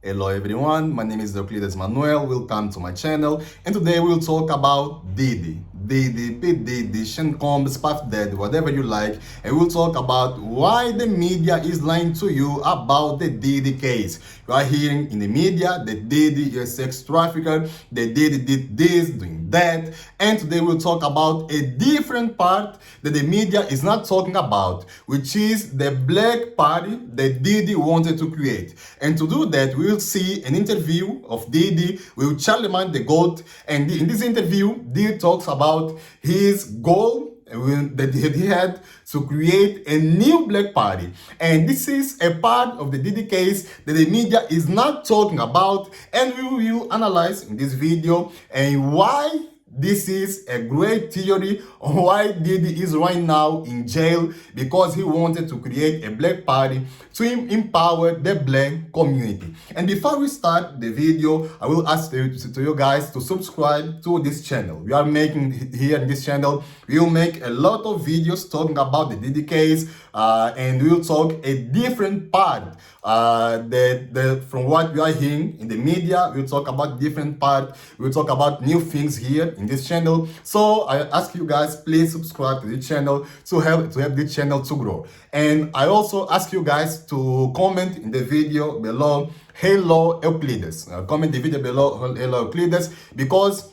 Hello everyone, my name is Euclides Manuel. Welcome to my channel, and today we'll talk about Diddy, P. Diddy, Sean Combs, Puff Daddy, whatever you like, and we'll talk about why the media is lying to you about the Diddy case. You are hearing in the media that Diddy is a sex trafficker, that Diddy did this, doing that, and today we'll talk about a different part that the media is not talking about, which is the black party that Diddy wanted to create. And to do that, we'll see an interview of Diddy with Charlemagne the God. And in this interview, Diddy talks about his goal that he had to create a new black party. And this is a part of the Diddy case that the media is not talking about, and we will analyze in this video and why this is a great theory on why Diddy is right now in jail, because he wanted to create a black party to empower the black community. And before we start the video, I will ask you guys to subscribe to this channel. We are making here in this channel, we will make a lot of videos talking about the Diddy case, and we will talk a different part from what we are hearing in the media. We'll talk about different part. We'll talk about new things here in this channel. So I ask you guys, please subscribe to the channel to help this channel to grow. And I also ask you guys to comment in the video below, hello Euclides. Comment the video below, hello Euclides, because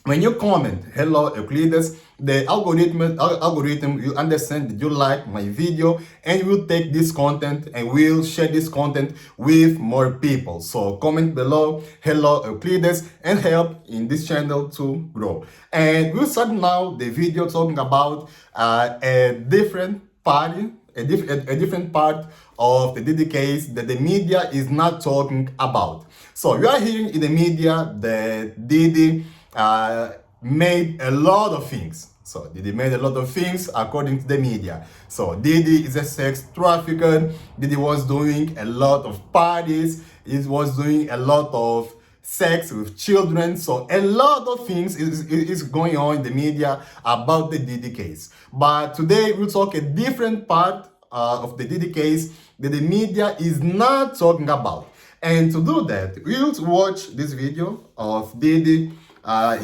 when you comment hello Euclides, the algorithm will understand that you like my video, and will take this content and will share this content with more people. So comment below hello Euclides and help in this channel to grow. And we'll start now the video talking about a different party, a different part of the Diddy case that the media is not talking about. So you are hearing in the media that Diddy made a lot of things. So Diddy made a lot of things according to the media. So Diddy is a sex trafficker. Diddy was doing a lot of parties. He was doing a lot of sex with children. So a lot of things is going on in the media about the Diddy case. But today we'll talk a different part of the Diddy case that the media is not talking about. And to do that, we'll watch this video of Diddy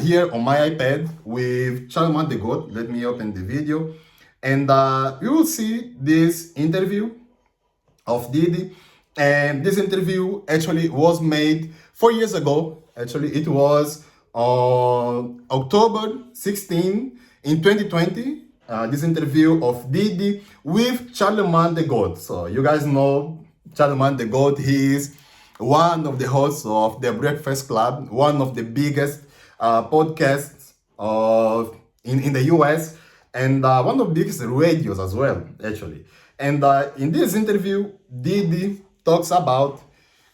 here on my iPad with Charlemagne the God. Let me open the video, and you will see this interview of Diddy. And this interview actually was made 4 years ago. Actually, it was on October 16 in 2020. This interview of Diddy with Charlemagne the God. So you guys know Charlemagne the God. He is one of the hosts of the Breakfast Club, one of the biggest podcasts in the US, and one of the biggest radios as well, actually. And in this interview, Diddy talks about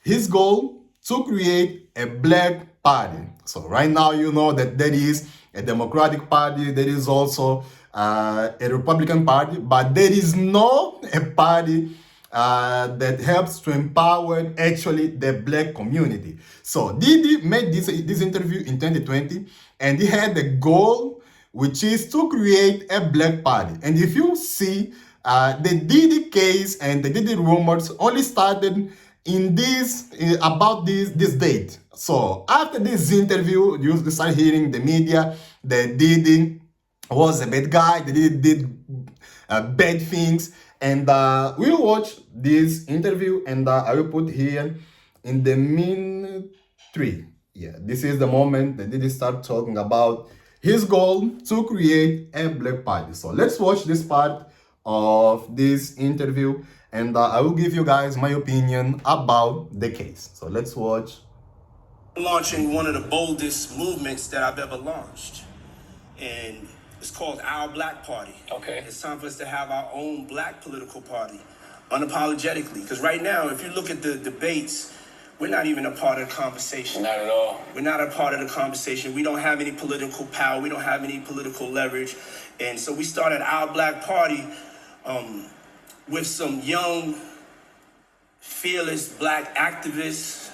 his goal to create a black party. So right now, you know that there is a Democratic Party, there is also a Republican Party, but there is no a party that helps to empower actually the black community. So Diddy made this interview in 2020, and he had the goal, which is to create a black party. And if you see, the Diddy case and the Diddy rumors only started in about this date. So after this interview, you start hearing the media that Diddy was a bad guy, that Diddy did bad things. And we'll watch this interview, and I will put here in the minute 3. Yeah, this is the moment that Diddy start talking about his goal to create a black party. So let's watch this part of this interview, and I will give you guys my opinion about the case. So let's watch. Launching one of the boldest movements that I've ever launched. And it's called Our Black Party. Okay. It's time for us to have our own black political party, unapologetically. Because right now, if you look at the debates, we're not even a part of the conversation. Not at all. We're not a part of the conversation. We don't have any political power. We don't have any political leverage. And so we started Our Black Party with some young, fearless black activists,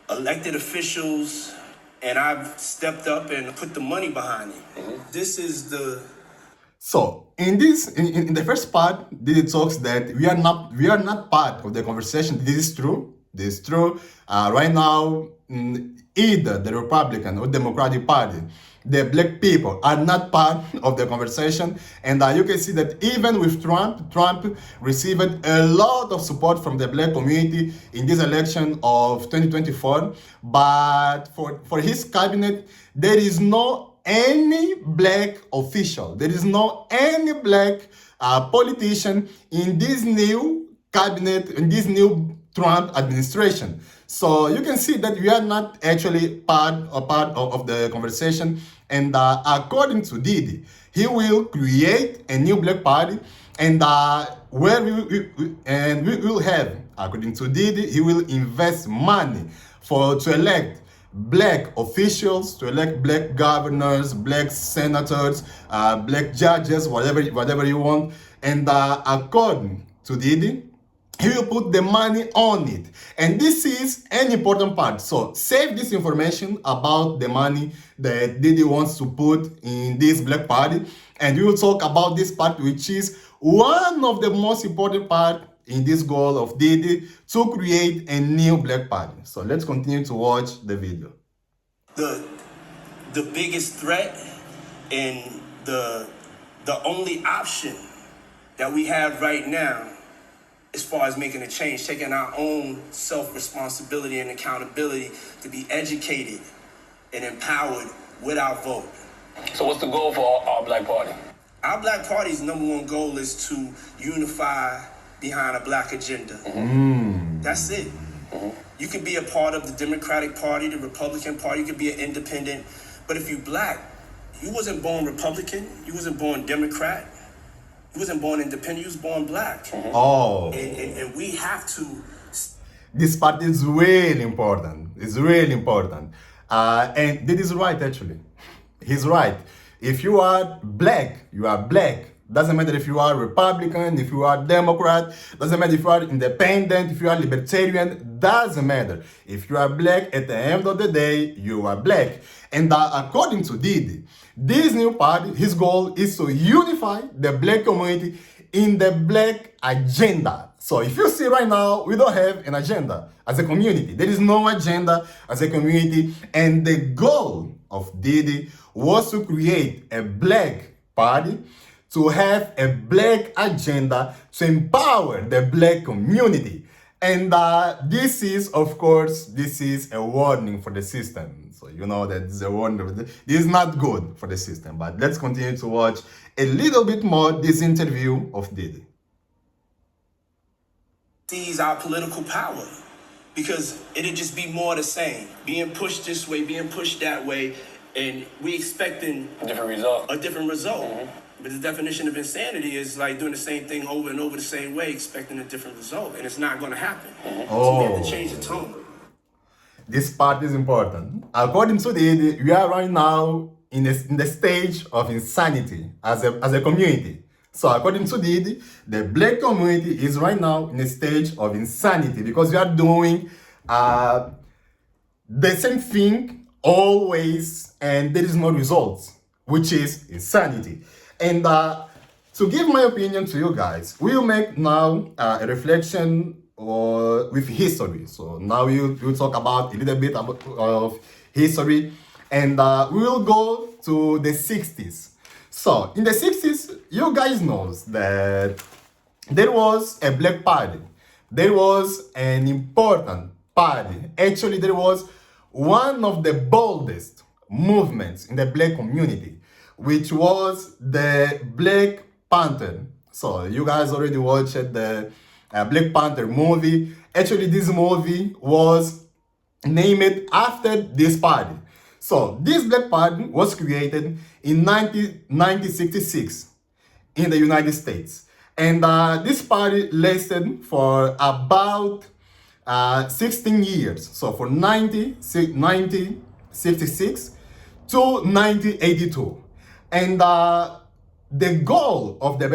elected officials, and I've stepped up and put the money behind it. Mm-hmm. This is the... So in the first part, Diddy talks that we are not part of the conversation. This is true. This is true. Right now, either the Republican or Democratic Party, the black people are not part of the conversation, and you can see that even with Trump received a lot of support from the black community in this election of 2024, but for his cabinet, there is no any black official. There is no any black politician in this new cabinet, in this new Trump administration. So you can see that we are not actually part of the conversation. And according to Diddy, he will create a new black party, and where we will have, according to Diddy, he will invest money to elect black officials, to elect black governors, black senators, black judges, whatever you want. And according to Diddy, he will put the money on it. And this is an important part. So save this information about the money that Diddy wants to put in this black party. And we will talk about this part, which is one of the most important part in this goal of Diddy to create a new black party. So let's continue to watch the video. The biggest threat and the only option that we have right now as far as making a change, taking our own self-responsibility and accountability to be educated and empowered with our vote. So what's the goal for our black party? Our black party's number one goal is to unify behind a black agenda. That's it. You can be a part of the Democratic Party, the Republican Party, you can be an independent, but if you black, you wasn't born Republican, you wasn't born Democrat, you wasn't born independent, you was born black. Oh. And we have to. This part is really important. It's really important. And this is right, actually. He's right. If you are black, you are black. Doesn't matter if you are Republican, if you are Democrat, doesn't matter if you are independent, if you are libertarian, doesn't matter. If you are black, at the end of the day, you are black. And according to Diddy, this new party, his goal is to unify the black community in the black agenda. So if you see right now, we don't have an agenda as a community. There is no agenda as a community. And the goal of Diddy was to create a black party, to have a black agenda, to empower the black community. And this is, of course, this is a warning for the system. So you know that this is a warning. This is not good for the system. But let's continue to watch a little bit more this interview of Diddy. Seize our political power, because it'll just be more the same. Being pushed this way, being pushed that way, and we expecting A different result. But the definition of insanity is like doing the same thing over and over the same way, expecting a different result, and it's not going to happen. So we have to change the tone. This part is important. According to Diddy, we are right now in the stage of insanity as a community. So according to Diddy, the black community is right now in a stage of insanity because we are doing the same thing always, and there is no results, which is insanity. And to give my opinion to you guys, we'll make now a reflection with history. So now we'll talk about a little bit of history, and we will go to the 60s. So in the 60s, you guys know that there was a black party. There was an important party. Actually, there was one of the boldest movements in the black community, which was the Black Panther. So you guys already watched the Black Panther movie. Actually, this movie was named after this party. So this Black Party was created in 1966 in the United States. And this party lasted for about 16 years. So for 1966 to 1982. And the goal of the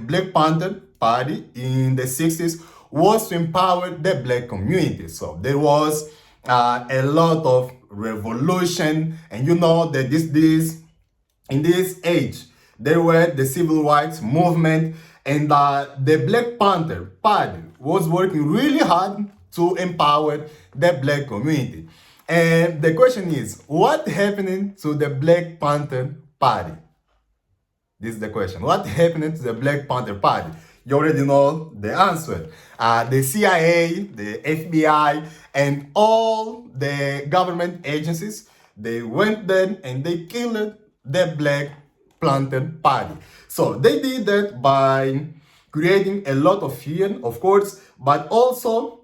Black Panther Party in the 60s was to empower the black community. So there was a lot of revolution, and you know that in this age, There were the civil rights movement, and the Black Panther Party was working really hard to empower the black community. And the question is, what happened to the Black Panther Party? This is the question. What happened to the Black Panther Party? You already know the answer. The CIA, the FBI, and all the government agencies, they went there and they killed the Black Panther Party. So they did that by creating a lot of fear, of course, but also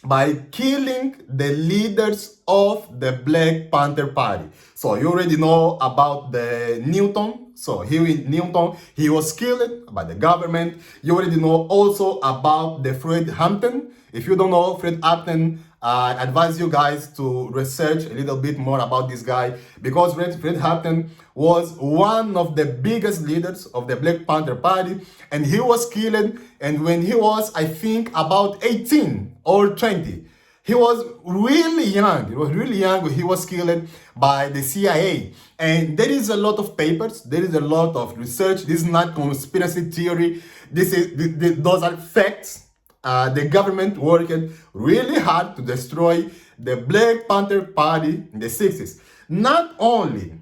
by killing the leaders of the Black Panther Party. So you already know about the Newton. So here in Newton, he was killed by the government. You already know also about the Fred Hampton. If you don't know Fred Hampton, I advise you guys to research a little bit more about this guy, because Fred Hampton was one of the biggest leaders of the Black Panther Party, and he was killed, and when he was, I think, about 18 or 20. He was really young. He was really young when he was killed by the CIA. And there is a lot of papers. There is a lot of research. This is not conspiracy theory. Those are facts. The government worked really hard to destroy the Black Panther Party in the 60s. Not only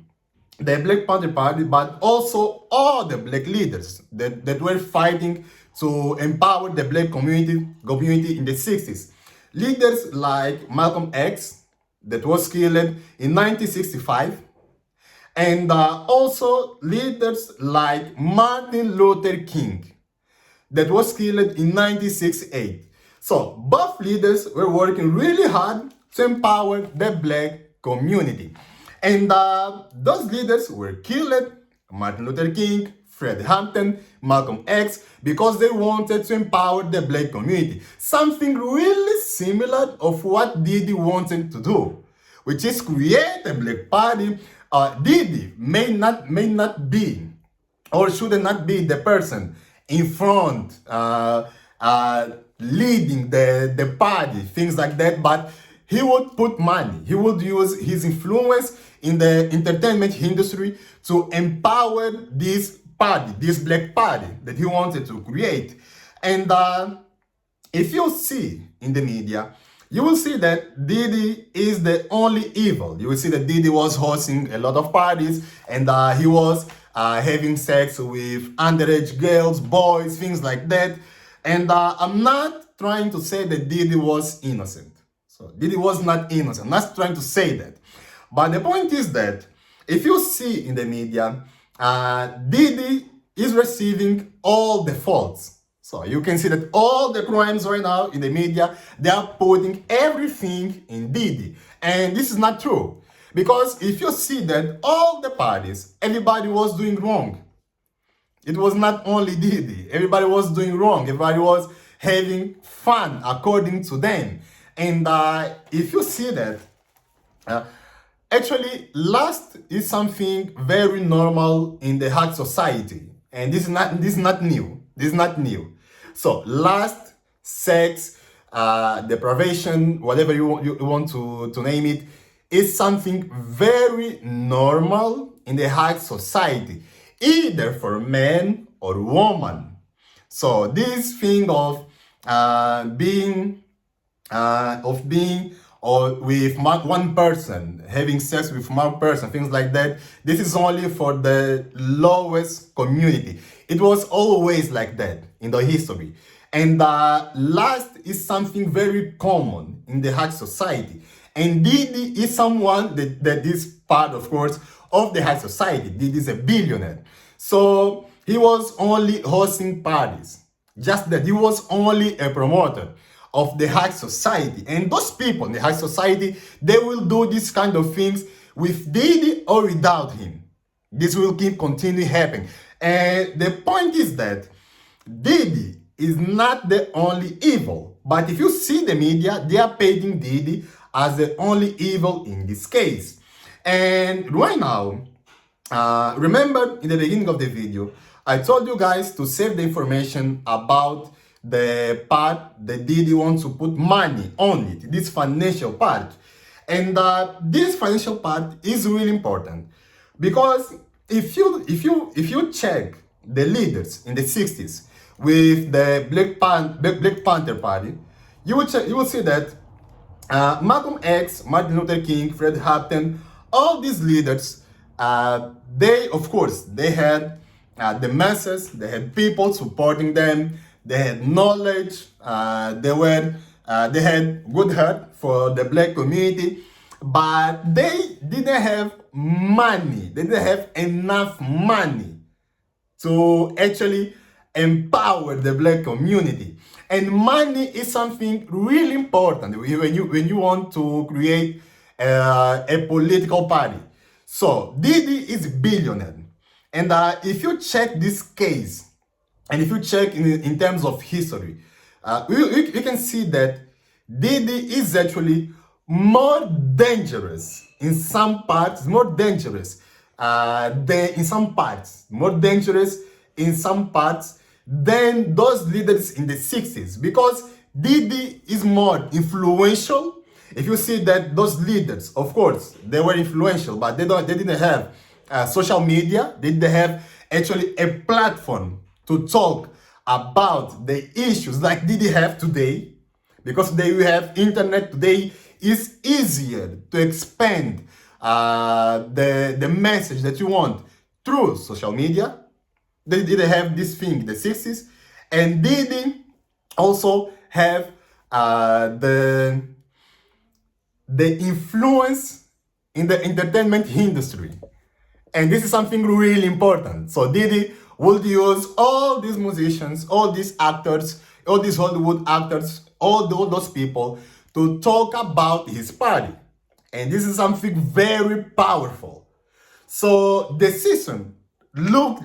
the Black Panther Party, but also all the black leaders that were fighting to empower the black community in the 60s. Leaders like Malcolm X, that was killed in 1965, and also leaders like Martin Luther King, that was killed in 1968. So both leaders were working really hard to empower the black community. And those leaders were killed, Martin Luther King, Fred Hampton, Malcolm X, because they wanted to empower the black community. Something really similar of what Diddy wanted to do, which is create a black party. Diddy may not be, or should not be, the person in front, leading the party, things like that, but he would put money. He would use his influence in the entertainment industry to empower this party, this black party that he wanted to create. And if you see in the media, you will see that Diddy is the only evil. You will see that Diddy was hosting a lot of parties, and he was having sex with underage girls, boys, things like that. And I'm not trying to say that Diddy was innocent. So Diddy was not innocent. I'm not trying to say that. But the point is that if you see in the media, Diddy is receiving all the faults. So you can see that all the crimes right now in the media, they are putting everything in Diddy. And this is not true. Because if you see that all the parties, everybody was doing wrong. It was not only Diddy. Everybody was doing wrong. Everybody was having fun according to them. And if you see that, actually, lust is something very normal in the high society. And this is not new. This is not new. So lust, sex, deprivation, whatever you want to name it, is something very normal in the high society, either for men or woman. So this thing of being or with one person, having sex with one person, things like that, this is only for the lowest community. It was always like that in the history. And lust is something very common in the high society. And Diddy is someone that is part, of course, of the high society. Diddy is a billionaire. So he was only hosting parties. Just that he was only a promoter of the high society. And those people in the high society, they will do this kind of things with Diddy or without him. This will keep continuing happening. And the point is that Diddy is not the only evil. But if you see the media, they are painting Diddy as the only evil in this case. And right now, remember in the beginning of the video, I told you guys to save the information about the part that Diddy wants to put money on it, this financial part. And this financial part is really important because if you check the leaders in the 60s with the Black Panther Party, you will see that Malcolm X, Martin Luther King, Fred Hampton, all these leaders, they of course they had the masses, they had people supporting them, they had knowledge, they had good heart for the black community, but they didn't have money. They didn't have enough money to actually empower the black community. And money is something really important when you want to create a political party. So Diddy is a billionaire, and if you check this case, and if you check in terms of history, you can see that Diddy is actually more dangerous in some parts, more dangerous more dangerous in some parts than those leaders in the 60s, because Diddy is more influential. If you see that those leaders, of course, they were influential, but they didn't have social media. They didn't have actually a platform to talk about the issues like Diddy have today, because today we have internet. Today is easier to expand the message that you want through social media. They didn't have this thing in the 60s, and Diddy also have the influence in the entertainment industry. And this is something really important. So Diddy would use all these musicians, all these actors, all these Hollywood actors, all those people to talk about his party. And this is something very powerful. So the system look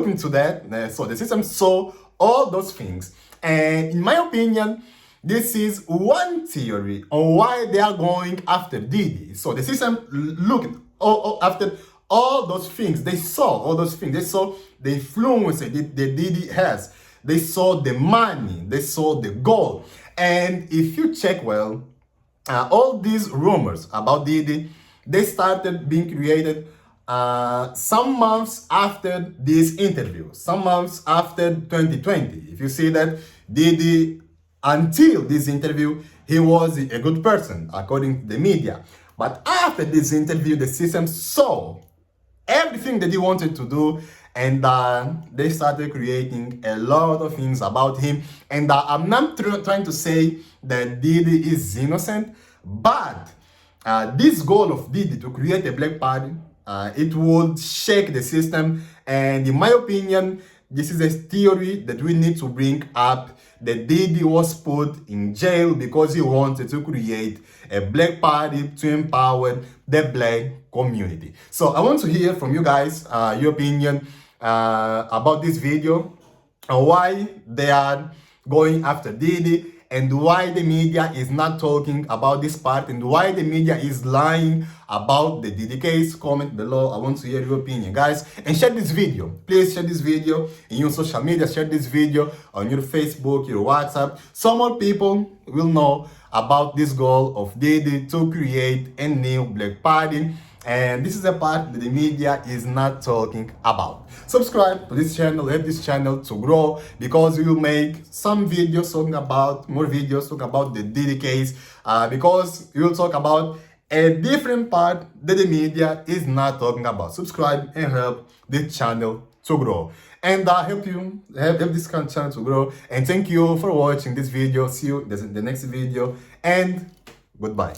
into that. So the system saw all those things. And in my opinion, this is one theory on why they are going after Diddy. So the system looked after all those things. They saw all those things. They saw the influence that Diddy has. They saw the money. They saw the gold. And if you check well, all these rumors about Diddy, they started being created some months after this interview, some months after 2020. If you see that Diddy, until this interview, he was a good person, according to the media. But after this interview, the system saw everything that he wanted to do, and they started creating a lot of things about him. And I'm not trying to say that Diddy is innocent, but this goal of Diddy to create a black party, it would shake the system. And in my opinion, this is a theory that we need to bring up, that Diddy was put in jail because he wanted to create a black party to empower the black community. So I want to hear from you guys your opinion about this video, and why they are going after Diddy, and why the media is not talking about this part, and why the media is lying about the Diddy case. Comment below. I want to hear your opinion, guys. And share this video. Please share this video in your social media. Share this video on your Facebook, your WhatsApp, so more people will know about this goal of Diddy to create a new black party. And this is a part that the media is not talking about. Subscribe to this channel, help this channel to grow, because we will make some videos talking about, more videos talking about the Diddy case, because we will talk about a different part that the media is not talking about. Subscribe and help this channel to grow. And help this channel to grow. And thank you for watching this video. See you in the next video, and goodbye.